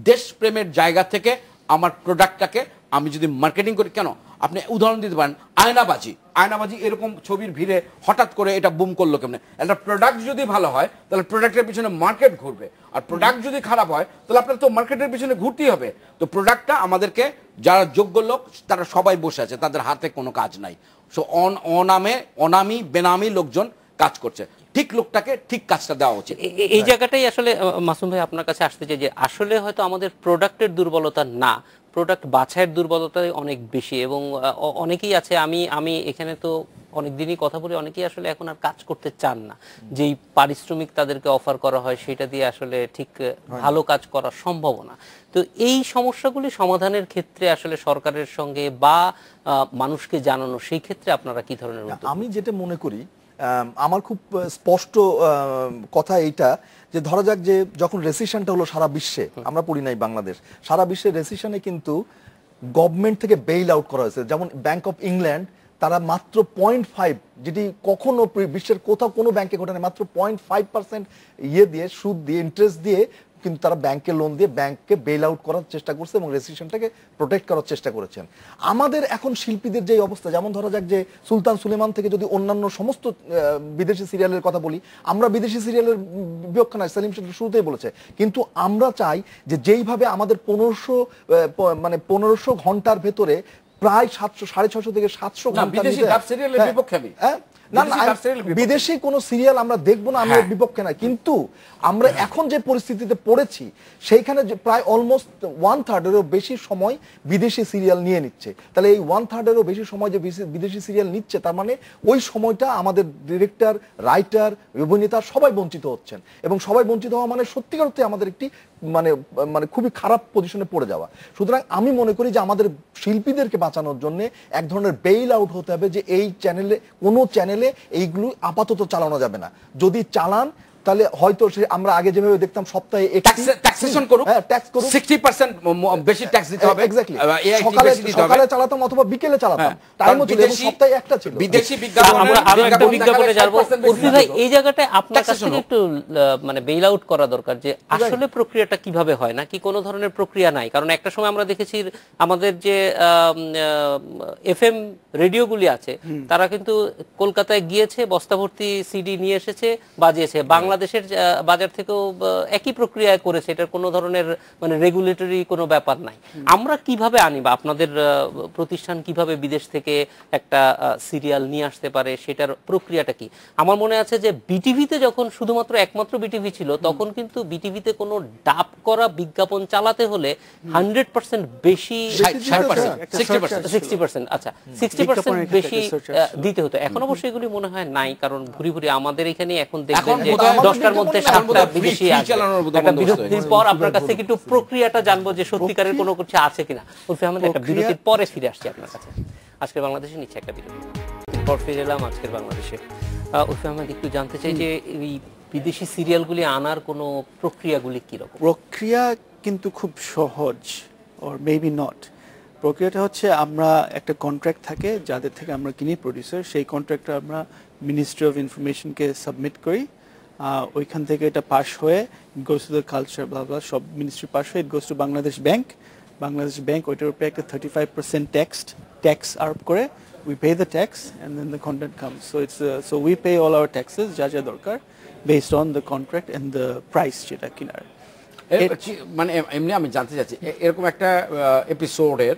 দেশপ্রেমের জায়গা থেকে আমার প্রোডাক্টটাকে আমি যদি মার্কেটিং করি, কেন আপনি উদাহরণ দিতে পারেন আয়নাবাজি এরকম ছবির ভিড়ে হঠাৎ করে এটা বুম করলো কেমনে? একটা প্রোডাক্ট যদি ভালো হয় তাহলে প্রোডাক্টের পিছনে মার্কেট ঘুরবে, আর প্রোডাক্ট যদি খারাপ হয় তাহলে আপনার তো মার্কেটের পিছনে ঘুরতেই হবে। তো প্রোডাক্টটা আমাদেরকে, যারা যোগ্য লোক তারা সবাই বসে আছে, তাদের হাতে কোনো কাজ নাই। সো অনামি বেনামি লোকজন কাজ করছে, ঠিক লোকটাকে ঠিক কাজটা দেওয়া উচিত। এই জায়গাটাই আসলে মাসুম ভাই আপনার কাছে আসতে চাই যে আসলে হয়তো আমাদের প্রোডাক্টের দুর্বলতা না, প্রোডাক্ট বাছাইয়ের দুর্বলতাই অনেক বেশি। এবং অনেকেই আছে, আমি এখানে তো অনেকদিনই কথা বলি, অনেকেই আসলে এখন আর কাজ করতে চান না। যেই পারিশ্রমিক তাদেরকে অফার করা হয় সেটা দিয়ে আসলে ঠিক ভালো কাজ করা সম্ভব না। তো এই সমস্যাগুলি সমাধানের ক্ষেত্রে আসলে সরকারের সঙ্গে বা মানুষকে জানানো, সেই ক্ষেত্রে আপনারা কি ধরনের উদ্যোগ? আমি যেটা মনে করি, আমার খুব স্পষ্ট কথা এইটা যে ধরা যাক যে যখন রেসিশনটা হলো সারা বিশ্বে, আমরা পড়ি নাই বাংলাদেশ, সারা বিশ্বে রেসিশনে কিন্তু গভর্নমেন্ট থেকে বেইল আউট করা হয়েছে। যেমন ব্যাংক অফ ইংল্যান্ড, তারা মাত্র 0.5, যেটি কখনো বিশ্বের কোথাও কোনো ব্যাংকে ঘটে না, মাত্র 0.5% দিয়ে, সুদ দিয়ে, ইন্টারেস্ট দিয়ে কিন্তু তারা ব্যাংকে লোন দিয়ে ব্যাংককে বেইল আউট করার চেষ্টা করছে এবং রেসিশনটাকে প্রোটেক্ট করার চেষ্টা করেছেন। আমাদের এখন শিল্পীদের যে অবস্থা, যেমন ধরা যাক যে সুলতান সুলেমান থেকে যদি অন্যান্য সমস্ত বিদেশি সিরিয়ালের কথা বলি, আমরা বিদেশি সিরিয়ালের বিপক্ষে নয়, সেলিম শুরুতেই বলেছে, কিন্তু আমরা চাই যে যেইভাবে আমাদের 1500 ঘন্টার ভেতরে প্রায় 700-650 থেকে 700 ঘন্টা, বিদেশি কোন সিরিয়াল আমরা দেখবো না, আমি বিপক্ষে না, কিন্তু আমরা এখন যে পরিস্থিতিতে পড়েছি সেইখানে প্রায় অলমোস্ট 1/3-এরও বেশি সময় বিদেশি সিরিয়াল নিয়ে নিচ্ছে। তাহলে এই 1/3-এরও বেশি সময় যে বিদেশি সিরিয়াল নিচ্ছে, তার মানে ওই সময়টা আমাদের ডিরেক্টর, রাইটার, অভিনেতা সবাই বঞ্চিত হচ্ছেন, এবং সবাই বঞ্চিত হওয়া মানে সত্যিকার অর্থে আমাদের একটি মানে খুবই খারাপ পজিশনে পড়ে যাওয়া। সুতরাং আমি মনে করি যে আমাদের শিল্পীদেরকে বাঁচানোর জন্য এক ধরনের বেইল আউট হতে হবে, যে এই চ্যানেলে, কোনো চ্যানেলে এইগুলো আপাতত চালানো যাবে না। যদি চালান তাহলে হয়তো আমরা আগে যেভাবে দেখতাম সপ্তাহে ট্যাক্সেশন করুক, ট্যাক্স করুক, 60% বেশি ট্যাক্স দিতে হবে, এক্স্যাক্টলি সকালে চালাতাম অথবা বিকেলে চালাতাম, টাইম ছিল, সপ্তাহে একটা ছিল। বিদেশি বিজ্ঞাপন, আমরা আরো একটা বিজ্ঞাপনে যাব। উর্ফি ভাই, এই জায়গাটায় আপনার কাছে একটু মানে বেইল আউট করা দরকার, যে আসলে প্রক্রিয়াটা কিভাবে হয়, না কি কোনো ধরনের প্রক্রিয়া নাই? কারণ একটা সময় আমরা দেখেছি আমাদের যে এফএম রেডিওগুলি আছে, তারা কিন্তু কলকাতায় গিয়েছে, বস্তা ভর্তি সিডি নিয়ে এসেছে, বাজিয়েছে। বাংলাদেশের বাজার থেকেও একই প্রক্রিয়া করেছে, এটার কোনো ধরনের মানে রেগুলেটরি কোনো ব্যাপার নাই। আমরা কিভাবে আনি, বা আপনাদের প্রতিষ্ঠান কিভাবে বিদেশ থেকে একটা সিরিয়াল নিয়ে আসতে পারে, সেটার প্রক্রিয়াটা কি? আমার মনে আছে যে বিটিভিতে যখন শুধুমাত্র একমাত্র বিটিভি ছিল, তখন কিন্তু বিটিভিতে কোনো ডাব করা বিজ্ঞাপন চালাতে হলে 100% বেশি, 60%, আচ্ছা 60% বেশি দিতে হতো। এখন অবশ্যই এগুলি মনে হয় নাই, কারণ ভুরি ভুরি আমাদের এখানে এখন দেখবেন যে 10টার মধ্যে 7টা বিদেশি আসবে। একটা বিরতির পর আপনার কাছ থেকে একটু প্রক্রিয়াটা জানবো যে সত্যিকারের কোনো কিছু আছে কিনা। উর্ফি আহমেদ, একটা বিরতির পরে ফিরে আসছি আপনার কাছে। আজকের বাংলাদেশে নিচ্ছে একটা বিরতি, পর ফিরে এলাম আজকের বাংলাদেশে। উর্ফি আহমেদ, একটু জানতে চাই যে এই বিদেশি সিরিয়ালগুলি আনার কোনো প্রক্রিয়াগুলি কিরকম? প্রক্রিয়া কিন্তু খুব সহজ, অর মেবি নট। প্রক্রিয়াটা হচ্ছে, আমরা একটা কন্ট্রাক্ট থাকে যাদের থেকে আমরা কিনি, প্রডিউসার, সেই কন্ট্রাক্টটা আমরা মিনিস্ট্রি অফ ইনফরমেশনকে সাবমিট করি। ওইখান থেকে এটা পাস হয়ে goes to the culture, blah সব মিনিস্ট্রি পাস হয়ে it goes to Bangladesh bank. Bangladesh bank ওইটার উপরে একটা 35% ট্যাক্স আরোপ করে, we pay the tax and then the content comes. So we pay all our taxes যা যা দরকার based on the contract and the price যেটা কিনার। মানে এমনি আমি জানতে চাচ্ছি এরকম একটা এপিসোডের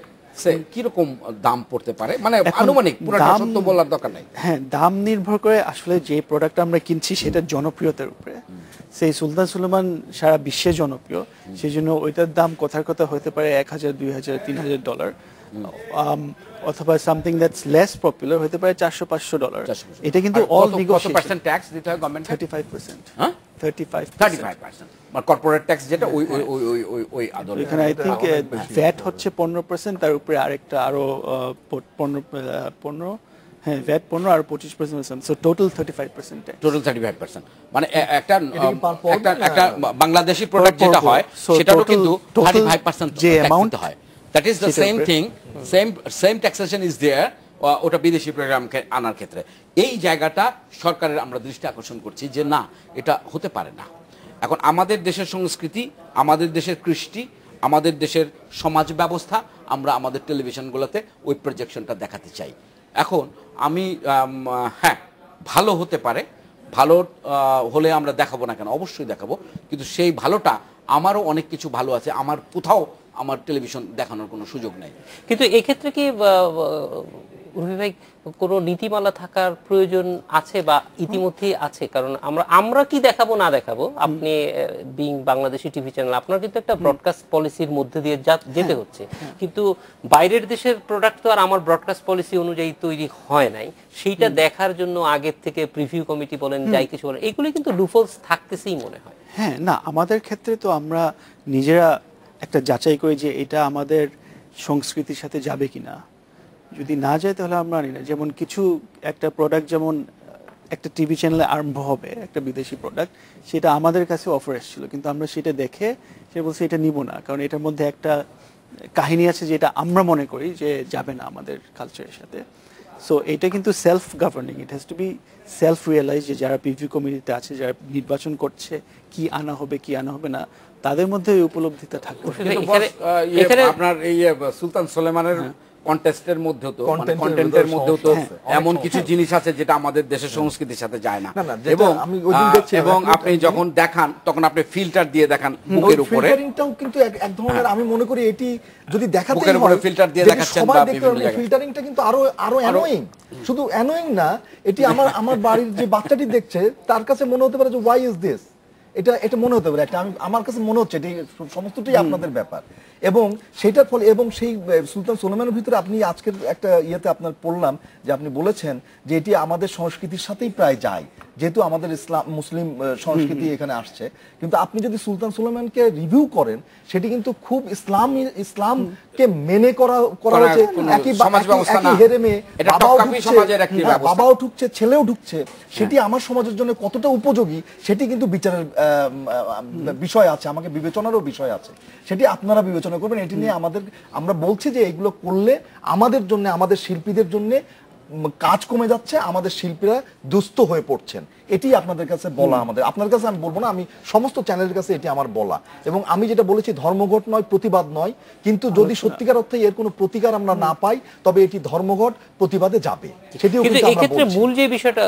কিরকম দাম পড়তে পারে, মানে আনুমানিক, পুরোটা সত্য বলার দরকার নাই। হ্যাঁ, দাম নির্ভর করে আসলে যে প্রোডাক্ট আমরা কিনছি সেটা জনপ্রিয়তার উপরে। সেই সুলতান সুলেমান সারা বিশ্বে জনপ্রিয়, সেই জন্য ওইটার দাম কথার কথা হতে পারে $1,000, $2,000, $3,000, অথবা সামথিং দ্যাটস লেস পপুলার হতে পারে $400-500। এটা কিন্তু অল নেগোশিয়েশন। কত পার্সেন্ট ট্যাক্স দিতে হয় গভর্নমেন্ট? 35%। হ্যাঁ, 35%। মানে কর্পোরেট ট্যাক্স যেটা ওই ওই ওই ওই ওই ওই আদর। এখানে আই থিংক ভ্যাট হচ্ছে 15%, তার উপরে আরেকটা আরো 15, হ্যাঁ ভ্যাট 15 আর 25%, সো টোটাল 35%। টোটাল 35%, মানে একটা একটা বাংলাদেশি প্রোডাক্ট যেটা হয় সেটারও কিন্তু 35% যে ট্যাক্স অ্যামাউন্ট দিতে হয়। That is the same thing, same taxation is there ওটা বিদেশি প্রোগ্রামকে আনার ক্ষেত্রে। এই জায়গাটা সরকারের আমরা দৃষ্টি আকর্ষণ করছি যে না, এটা হতে পারে না। এখন আমাদের দেশের সংস্কৃতি, আমাদের দেশের কৃষ্টি, আমাদের দেশের সমাজ ব্যবস্থা আমরা আমাদের টেলিভিশনগুলোতে ওই প্রজেকশনটা দেখাতে চাই। এখন আমি হ্যাঁ, ভালো হতে পারে, ভালো হলে আমরা দেখাবো না কেন, অবশ্যই দেখাবো, কিন্তু সেই ভালোটা আমারও অনেক কিছু ভালো আছে, আমার কোথাও আমার টেলিভিশন দেখানোর কোনো সুযোগ নেই। কিন্তু এক্ষেত্রে কি উর্ফি ভাই কোনো নীতিমালা থাকার প্রয়োজন আছে বা ইতিমধ্যেই আছে? কারণ আমরা কি দেখাবো না দেখাবো, আপনি বিং বাংলাদেশি টিভি চ্যানেল, আপনার কিন্তু একটা ব্রডকাস্ট পলিসির মধ্যে দিয়ে যেতে হচ্ছে, কিন্তু বাইরের দেশের প্রোডাক্ট তো আর আমার ব্রডকাস্ট পলিসি অনুযায়ী তৈরি হয় নাই, সেইটা দেখার জন্য আগের থেকে প্রিভিউ কমিটি বলেন, যাই কিছু বলেন, এগুলি কিন্তু লুফলস থাকতেছেই মনে হয়। হ্যাঁ, না আমাদের ক্ষেত্রে তো আমরা নিজেরা একটা যাচাই করি যে এটা আমাদের সংস্কৃতির সাথে যাবে কিনা। যদি না যায় তাহলে আমরা আনি না। যেমন কিছু একটা প্রোডাক্ট, যেমন একটা টিভি চ্যানেলে আরম্ভ হবে একটা বিদেশি প্রোডাক্ট, সেটা আমাদের কাছে অফার এসেছিল, কিন্তু আমরা সেটা দেখে সে বলছে এটা নিব না, কারণ এটার মধ্যে একটা কাহিনী আছে যেটা আমরা মনে করি যে যাবে না আমাদের কালচারের সাথে। সো এটা কিন্তু self governing, it has to be self realise, যে যারা প্রিভিউ কমিটিতে আছে, যারা নির্বাচন করছে কি আনা হবে কি আনা হবে না, তাদের মধ্যে এই উপলব্ধিটা থাকবে। আপনার এই সুলতান সুলেমানের কন্টেস্টের মধ্যেও তো, কন্টেন্টের মধ্যেও তো এমন কিছু জিনিস আছে যেটা আমাদের দেশের সংস্কৃতির সাথে যায় না। এবং আপনি যখন দেখান তখন আপনি ফিল্টার দিয়ে দেখান মুখের উপরে। ফিল্টারিংটাও কিন্তু এক ধরনের, আমি মনে করি এটি যদি দেখাতে মুখের উপরে ফিল্টার দিয়ে দেখাচ্ছেন বা বিভিন্ন জায়গায়, ফিল্টারিংটা কিন্তু আরো অ্যানোয়িং। শুধু অ্যানোয়িং না, এটি আমার বাড়ির যে বাচ্চাটি দেখছে তার কাছে মনে হতে পারে যে হোয়াই ইজ দিস, এটা মনে হতে পারে, আমার কাছে মনে হচ্ছে এটি সমস্তটাই আপনাদের ব্যাপার। এবং সেটার ফলে, এবং সেই সুলতান সুলেমানের ভিতরে আপনি আজকের একটা ইয়েতে আপনার পড়লাম যে আপনি বলেছেন যে এটি আমাদের সংস্কৃতির সাথেই প্রায় যায়, যেহেতু আমাদের মুসলিম সংস্কৃতি এখানে আসছে। কিন্তু আপনি যদি সুলতান সুলেমানকে রিভিউ করেন, সেটি কিন্তু খুব ইসলামকে মেনে করা হচ্ছে, একই হেরেমে বাবাও ঢুকছে, ছেলেও ঢুকছে, সেটি আমার সমাজের জন্য কতটা উপযোগী সেটি কিন্তু বিচারের বিষয় আছে, আমাকে বিবেচনারও বিষয় আছে, সেটি আপনারা বিবেচনা করবেন। এটি নিয়ে আমরা বলছি যে এগুলো করলে আমাদের জন্য, আমাদের শিল্পীদের জন্য কাজ কমে যাচ্ছে, আমাদের শিল্পীরা দুস্থ হয়ে পড়ছেন, এটি আপনাদের কাছে বলা। আপনার কাছে আমি বলবো না, আমি সমস্ত চ্যানেলের কাছে এটি আমার বলা। এবং আমি যেটা বলেছি, ধর্মঘট নয়, প্রতিবাদ নয়, কিন্তু যদি সত্যিকার অর্থে এর কোনো প্রতিকার আমরা না পাই, তবে এটি ধর্মঘট প্রতিবাদে যাবে। সেটিও কিন্তু এই ক্ষেত্রে মূল যে বিষয়টা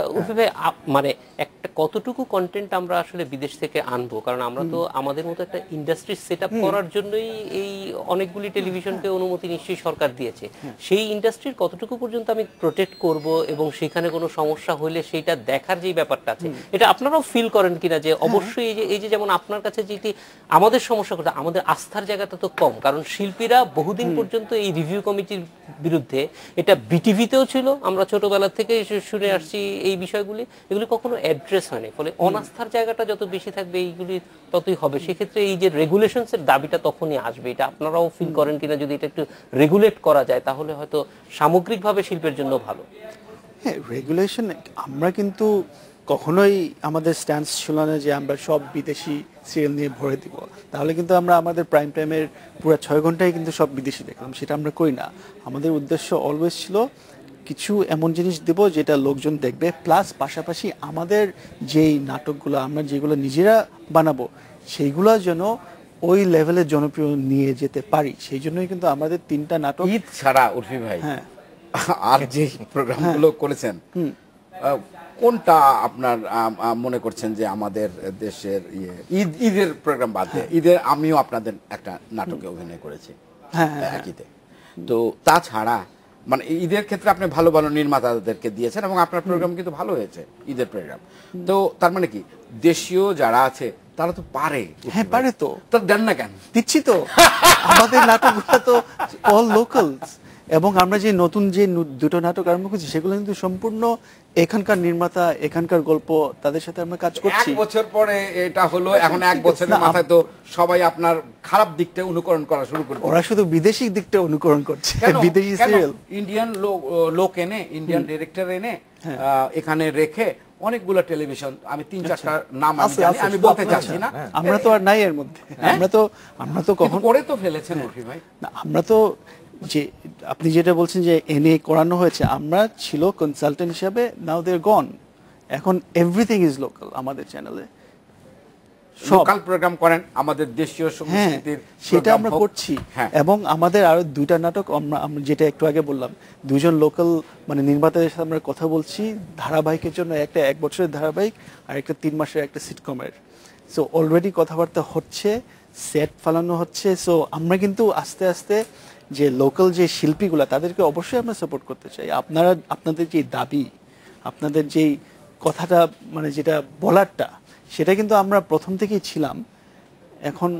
মানে একটা কতটুকু কন্টেন্ট আমরা আসলে বিদেশ থেকে আনবো, কারণ আমরা তো আমাদের মতো একটা ইন্ডাস্ট্রি সেটআপ করার জন্যই এই অনেকগুলি টেলিভিশনকে অনুমতি নিশ্চয়ই সরকার দিয়েছে। সেই ইন্ডাস্ট্রির কতটুকু পর্যন্ত আমি প্রোটেক্ট করব এবং সেখানে কোনো সমস্যা হলে সেইটা দেখার যে ব্যাপারটা আছে, এটা আপনারাও ফিল করেন কিনা যে অবশ্যই এই যে যেমন আপনার কাছে যেটি আমাদের সমস্যা করতে, আমাদের আস্থার জায়গাটা তো কম, কারণ শিল্পীরা বহুদিন পর্যন্ত এই রিভিউ কমিটির বিরুদ্ধে, এটা বিটিভিতেও ছিল, আমরা ছোটবেলা থেকে শুনে আসছি এই বিষয়গুলি, এগুলি কখনো অ্যাড্রেস হয়নি, ফলে অনাস্থার জায়গাটা যত বেশি থাকবে এইগুলি ততই হবে। সেক্ষেত্রে এই যে রেগুলেশনসের দাবিটা তখনই আসবে, এটা আপনারাও ফিল করেন কিনা? যদি এটা একটু রেগুলেট করা যায় তাহলে হয়তো সামগ্রিকভাবে শিল্পের জন্য ভালো। হ্যাঁ, রেগুলেশন, আমরা কিন্তু কখনোই আমাদের স্ট্যান্স ছিল না যে আমরা সব বিদেশি সিরিয়াল নিয়ে ভরে দিব, তাহলে কিন্তু আমরা আমাদের প্রাইম টাইমের পুরো 6 ঘন্টায় কিন্তু সব বিদেশি দেখলাম, সেটা আমরা করি না। আমাদের উদ্দেশ্য অলওয়েজ ছিল কিছু এমন জিনিস দেব যেটা লোকজন দেখবে, প্লাস পাশাপাশি আমাদের যেই নাটকগুলো আমরা যেগুলো নিজেরা বানাবো সেইগুলো যেন ওই লেভেলের জনপ্রিয় নিয়ে যেতে পারি। সেই জন্যই কিন্তু আমাদের 3টা নাটক। ঈদ ছাড়া উর্ফি ভাই, হ্যাঁ, আর যে প্রোগ্রামগুলো করেছেন, কোনটা আপনার মনে করছেন যে আমাদের দেশের ঈদের প্রোগ্রাম বাদ দিয়ে ঈদের আমিও আপনাদের একটা নাটকে অভিনয় করেছি একইতে, তো তাছাড়া মানে ঈদের ক্ষেত্রে আপনি ভালো ভালো নির্মাতাদেরকে দিয়েছেন এবং আপনার প্রোগ্রাম কিন্তু ভালো হয়েছে ঈদের প্রোগ্রাম, তো তার মানে কি দেশীয় যারা আছে তারা তো পারে, হ্যাঁ পারে তো, তারা দেন না কেন? দিচ্ছি তো, আমাদের নাটকগুলো তো অল লোকালস, এবং আমরা যে নতুন যে দুটো নাটক আরম্ভ করছি সেগুলো কিন্তু সম্পূর্ণ এখানকার নির্মাতা, এখানকার গল্প, তাদের সাথে আমরা কাজ করছি। 1 বছর পরে এটা হলো, এখন 1 বছরের মাথায় তো সবাই আপনার খারাপ দিকটা অনুকরণ করা শুরু করে। ওরা শুধু বিদেশি দিকটা অনুকরণ করছে, বিদেশি সিরিয়াল, ইন্ডিয়ান লোক এনে, ইন্ডিয়ান ডিরেক্টর এনে এখানে রেখে অনেকগুলো টেলিভিশন, আমি 3-4টা নাম আমি বলতে চাচ্ছি না, আমরা তো আর নাই এর মধ্যে, আমরা তো কখন করে তো ফেলেছেন রফি ভাই। আমরা তো যে আপনি যেটা বলছেন যে এনে করানো হয়েছে, আমরা ছিল কনসালটেন্ট হিসাবে, নাও দে আর গন, এখন এভরিথিং ইজ লোকাল আমাদের চ্যানেলে, লোকাল প্রোগ্রাম করেন, আমাদের দেশীয় সংস্কৃতির সেটা আমরা করছি। এবং আমাদের আরো 2টা নাটক আমরা যেটা একটু আগে বললাম, 2জন লোকাল মানে নির্মাতাদের সাথে আমরা কথা বলছি ধারাবাহিকের জন্য, একটা 1 বছরের ধারাবাহিক আর একটা 3 মাসের একটা সিটকমের। সো অলরেডি কথাবার্তা হচ্ছে, সেট ফালানো হচ্ছে। সো আমরা কিন্তু আস্তে আস্তে যে লোকাল যে শিল্পীগুলা তাদেরকে অবশ্যই আমরা সাপোর্ট করতে চাই। আপনাদের যে দাবি, আপনাদের যেই কথাটা মানে যেটা বলারটা, সেটা কিন্তু আমরা প্রথম থেকেই ছিলাম, এখন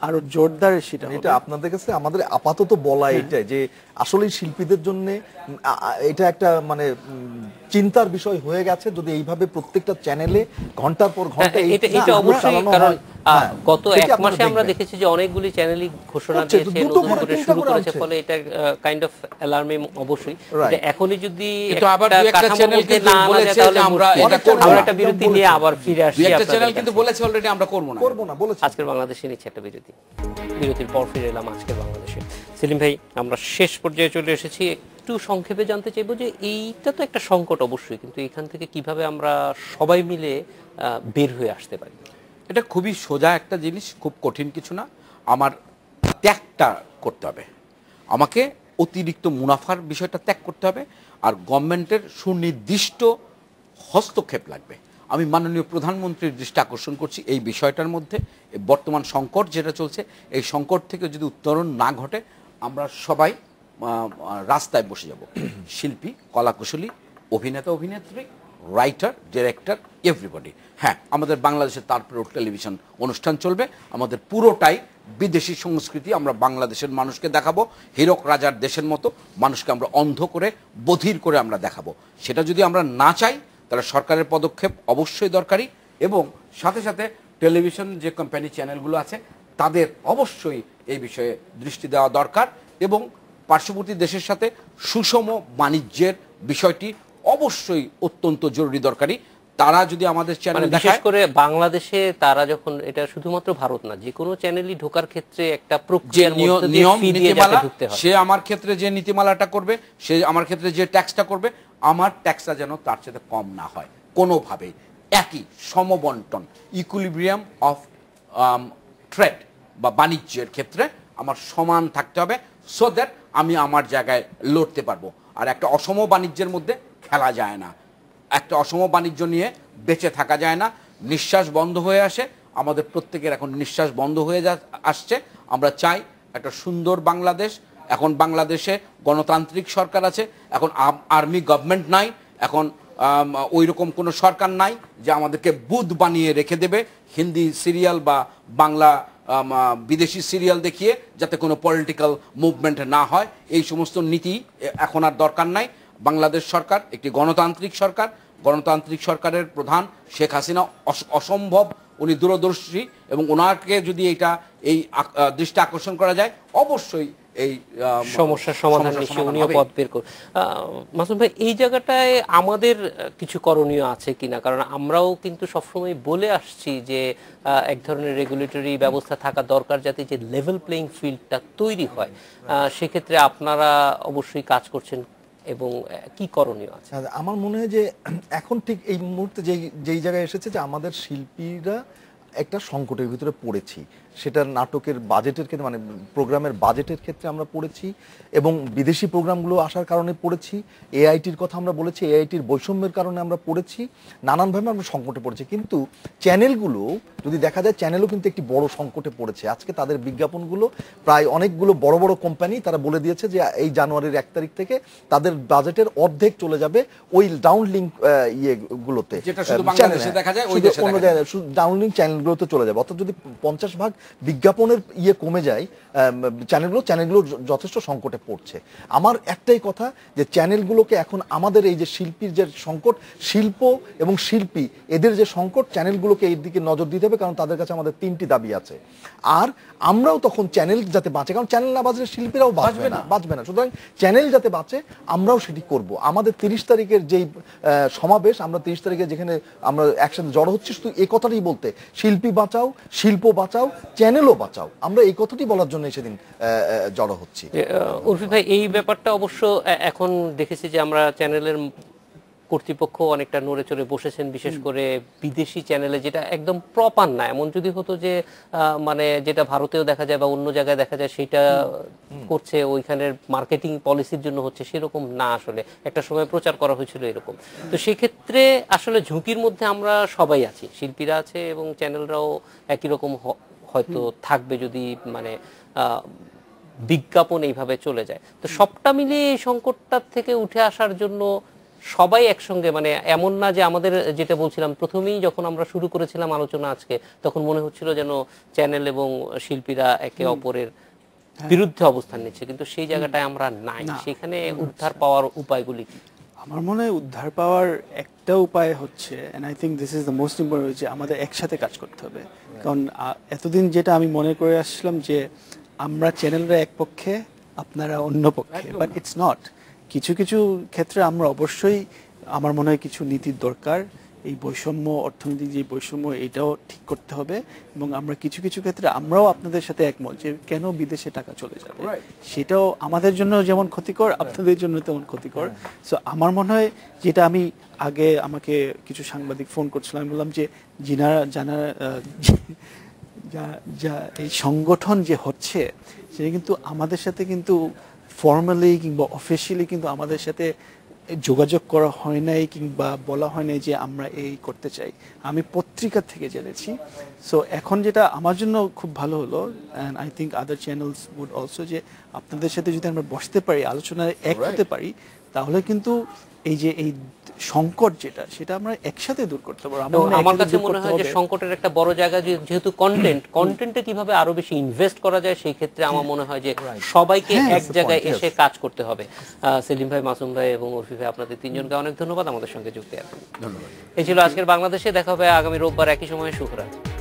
আরো জোরদার সেটা এটা আপনাদের কাছে আমাদের আপাতত বলা এটাই যে আসলে শিল্পীদের জন্য এটা একটা মানে চিন্তার বিষয় হয়ে গেছে, যদি এইভাবে প্রত্যেকটা চ্যানেলে ঘন্টার পর ঘন্টা এটা অবশ্যই, কারণ গত 1 মাসে আমরা দেখেছি যে অনেকগুলি চ্যানেলই ঘোষণা দিয়েছে, নতুন করে শুরু করেছে, ফলে এটা কাইন্ড অফ অ্যালার্মিং অবশ্যই। এটা এখনই যদি একটা চ্যানেলকে না বলেছে তাহলে আমরা এটা করব, আমরা একটা বিরতি নিয়ে আবার ফিরে আসি। একটা চ্যানেল কিন্তু বলেছে অলরেডি আমরা করব না বলেছে। আজকের বাংলাদেশে নিচ্ছে একটা বিরতির পর ফিরে এলাম আজকের বাংলাদেশে। সেলিম ভাই, আমরা শেষ পর্যায়ে চলে এসেছি, একটু সংক্ষেপে জানতে চাইবো যে এইটা তো একটা সংকট অবশ্যই, কিন্তু এখান থেকে কিভাবে আমরা সবাই মিলে বের হয়ে আসতে পারি? এটা খুবই সোজা একটা জিনিস, খুব কঠিন কিছু না। আমার ত্যাগটা করতে হবে, আমাকে অতিরিক্ত মুনাফার বিষয়টা ত্যাগ করতে হবে, আর গভর্নমেন্টের সুনির্দিষ্ট হস্তক্ষেপ লাগবে। আমি মাননীয় প্রধানমন্ত্রীর দৃষ্টি আকর্ষণ করছি এই বিষয়টার মধ্যে। বর্তমান সংকট যেটা চলছে, এই সংকট থেকে যদি উত্তরণ না ঘটে, আমরা সবাই রাস্তায় বসে যাব। শিল্পী, কলাকুশলী, অভিনেতা, অভিনেত্রী, রাইটার, ডিরেক্টর, এভরিবডি। হ্যাঁ, আমাদের বাংলাদেশে তারপরে টেলিভিশন অনুষ্ঠান চলবে, আমাদের পুরোটাই বিদেশি সংস্কৃতি আমরা বাংলাদেশের মানুষকে দেখাবো, হীরক রাজার দেশের মতো মানুষকে আমরা অন্ধ করে, বধির করে আমরা দেখাবো। সেটা যদি আমরা না চাই, তাহলে সরকারের পদক্ষেপ অবশ্যই দরকারি, এবং সাথে সাথে টেলিভিশন যে কোম্পানি চ্যানেলগুলো আছে তাদের অবশ্যই এই বিষয়ে দৃষ্টি দেওয়া দরকার, এবং পার্শ্ববর্তী দেশের সাথে সুষম বাণিজ্যের বিষয়টি অবশ্যই অত্যন্ত জরুরি দরকারি। তারা যদি আমাদের চ্যানেল বিশেষ করে বাংলাদেশে, তারা যখন, এটা শুধুমাত্র ভারত না, যে কোনো চ্যানেলই ঢোকার ক্ষেত্রে একটা প্রক্রিয়ার মধ্যে দিয়ে ফিরিয়ে ঢুকতে হয়। সে আমার ক্ষেত্রে যে নীতিমালাটা করবে, সে আমার ক্ষেত্রে যে ট্যাক্সটা করবে, আমার ট্যাক্সটা যেন তার সাথে কম না হয় কোনোভাবেই। একই সমবন্টন, ইকুইলিব্রিয়াম অফ ট্রেড বা বাণিজ্যের ক্ষেত্রে আমার সমান থাকতে হবে, সো দ্যাট আমি আমার জায়গায় লড়তে পারবো। আর একটা অসম বাণিজ্যের মধ্যে খেলা যায় না, একটা অসম বাণিজ্য নিয়ে বেঁচে থাকা যায় না। নিঃশ্বাস বন্ধ হয়ে আসে, আমাদের প্রত্যেকের এখন নিঃশ্বাস বন্ধ হয়ে আসছে। আমরা চাই একটা সুন্দর বাংলাদেশ। এখন বাংলাদেশে গণতান্ত্রিক সরকার আছে, এখন আর্মি গভর্নমেন্ট নাই, এখন ওই রকম কোনো সরকার নাই যে আমাদেরকে বুধ বানিয়ে রেখে দেবে হিন্দি সিরিয়াল বা বাংলা বিদেশি সিরিয়াল দেখিয়ে, যাতে কোনো পলিটিক্যাল মুভমেন্ট না হয়। এই সমস্ত নীতি এখন আর দরকার নাই। বাংলাদেশ সরকার একটি গণতান্ত্রিক সরকার, গণতান্ত্রিক সরকারের প্রধান শেখ হাসিনা অসম্ভব, উনি দূরদর্শী, এবং ওনাকে যদি এই দৃষ্টি আকর্ষণ করা যায়, অবশ্যই এই সমস্যার সমাধান নিশ্চয়ই উনিও পথ বের করুন। মাসুম ভাই, এই জায়গাটায় আমাদের কিছু করণীয় আছে কিনা? কারণ আমরাও কিন্তু সবসময় বলে আসছি যে এক ধরনের রেগুলেটরি ব্যবস্থা থাকা দরকার, যাতে যে লেভেল প্লেইং ফিল্ডটা তৈরি হয়। সেক্ষেত্রে আপনারা অবশ্যই কাজ করছেন, এবং কি করণীয় আছে? আমার মনে হয় যে এখন ঠিক এই মুহূর্তে যেই জায়গায় এসেছে যে আমাদের শিল্পীরা একটা সংকটের ভিতরে পড়েছি। সেটা নাটকের বাজেটের ক্ষেত্রে, মানে প্রোগ্রামের বাজেটের ক্ষেত্রে আমরা পড়েছি, এবং বিদেশি প্রোগ্রামগুলো আসার কারণে পড়েছি। এআইটির কথা আমরা বলেছি, এআইটির বৈষম্যের কারণে আমরা পড়েছি, নানানভাবে আমরা সংকটে পড়েছি। কিন্তু চ্যানেলগুলো যদি দেখা যায়, চ্যানেলও কিন্তু একটি বড় সংকটে পড়েছে। আজকে তাদের বিজ্ঞাপনগুলো প্রায় অনেকগুলো বড় বড় কোম্পানি তারা বলে দিয়েছে যে এই জানুয়ারির 1 তারিখ থেকে তাদের বাজেটের অর্ধেক চলে যাবে ওই ডাউন লিঙ্ক ইয়েগুলোতে, যেটা শুধু বাংলাদেশে দেখা যায়, ওই দেশে দেখা যায়। ডাউন লিঙ্ক চ্যানেলগুলোতে চলে যাবে। অর্থাৎ যদি 50% বিজ্ঞাপনের কমে যায়, চ্যানেলগুলো যথেষ্ট সংকটে পড়ছে। আমার একটাই কথা, যে চ্যানেলগুলোকে এখন আমাদের এই যে শিল্পীর যে সংকট, শিল্প এবং শিল্পী এদের যে সংকট, চ্যানেলগুলোকে এই দিকে নজর দিতে হবে, কারণ তাদের কাছে আমাদের 3টি দাবি আছে। আর আমরাও তখন চ্যানেল যাতে বাঁচে, কারণ চ্যানেল না বাঁচলে শিল্পীরাও বাঁচবে না। সুতরাং চ্যানেল যাতে বাঁচে আমরাও সেটি করব। আমাদের 30 তারিখের যেই সমাবেশ, আমরা 30 তারিখে যেখানে আমরা একসাথে জড়ো হচ্ছি, শুধু এই কথাটাই বলতে, শিল্পী বাঁচাও, শিল্প বাঁচাও, চ্যানেলও বাঁচাও, আমরা এই কথাটি বলার জন্য সেদিন জড়ো হচ্ছি। উর্ফি ভাই, এই ব্যাপারটা অবশ্য এখন দেখেছি যে আমরা চ্যানেলের কর্তৃপক্ষ অনেকটা নড়ে চড়ে বসেছেন, বিশেষ করে বিদেশি চ্যানেলে, যেটা একদম প্রপার না। এমন যদি হতো যে মানে যেটা ভারতেও দেখা যায় বা অন্য জায়গায় দেখা যায় সেটা করছে, ওইখানের মার্কেটিং পলিসির জন্য হচ্ছে, সেরকম না। আসলে একটা সময় প্রচার করা হয়েছিল এরকম। তো সেক্ষেত্রে আসলে ঝুঁকির মধ্যে আমরা সবাই আছি, শিল্পীরা আছে এবং চ্যানেলরাও একই রকম হয়তো থাকবে যদি মানে বিজ্ঞাপন এইভাবে চলে যায়। তো সবটা মিলিয়ে এই সংকটটা থেকে উঠে আসার জন্য সবাই একসঙ্গে, মানে এমন না যে আমাদের, যেটা বলছিলাম প্রথমেই যখন আমরা শুরু করেছিলাম আলোচনা আজকে, তখন মনে হচ্ছিল যেন চ্যানেল এবং শিল্পীরা একে অপরের বিরুদ্ধে অবস্থান নিচ্ছে, কিন্তু সেই জায়গাটায় আমরা নাই। সেখানে উদ্ধার পাওয়ার উপায়গুলি কি? আমার মনে হয় উদ্ধার পাওয়ার একটা উপায় হচ্ছে, and I think this is the most important, যে আমাদের একসাথে কাজ করতে হবে। কারণ এতদিন যেটা আমি মনে করে আসছিলাম যে আমরা চ্যানেলরা এক পক্ষে, আপনারা অন্য পক্ষে, বাট ইটস নট। কিছু কিছু ক্ষেত্রে আমরা অবশ্যই, আমার মনে হয় কিছু নীতির দরকার। এই বৈষম্য, অর্থনৈতিক যে বৈষম্য, এটাও ঠিক করতে হবে। এবং আমরা কিছু কিছু ক্ষেত্রে আমরাও আপনাদের সাথে একমত যে কেন বিদেশে টাকা চলে যাবে, সেটাও আমাদের জন্য যেমন ক্ষতিকর, আপনাদের জন্য তেমন ক্ষতিকর। সো আমার মনে হয়, যেটা আমি আগে, আমাকে কিছু সাংবাদিক ফোন করছিলাম, আমি বললাম যে এই সংগঠন যে হচ্ছে, সেটা কিন্তু আমাদের সাথে কিন্তু ফর্মালি কিংবা অফিসিয়ালি কিন্তু আমাদের সাথে যোগাযোগ করা হয় নাই, কিংবা বলা হয় নাই যে আমরা এই করতে চাই। আমি পত্রিকা থেকে জেনেছি। সো এখন যেটা আমার জন্য খুব ভালো হলো, and I think other channels would also, যে আপনাদের সাথে যদি আমরা বসতে পারি, আলোচনায় এক হতে পারি, তাহলে কিন্তু এই যে এই সংকট যেটা, সেটা আমরা একসাথে দূর করতে পারবো। আমার কাছে মনে হয় যে সংকটের একটা বড় জায়গা যেহেতু কন্টেন্টে কিভাবে আরো বেশি ইনভেস্ট করা যায়, সেই ক্ষেত্রে আমার মনে হয় যে সবাইকে এক জায়গায় এসে কাজ করতে হবে। সেলিম ভাই, মাসুম ভাই এবং উর্ফি ভাই, আপনাদের তিনজনকে অনেক ধন্যবাদ আমাদের সঙ্গে যুক্ত আছেন। ধন্যবাদ। এই ছিল আজকের বাংলাদেশে। দেখা হবে আগামী রোববার একই সময়ে। শুভরাত্রি।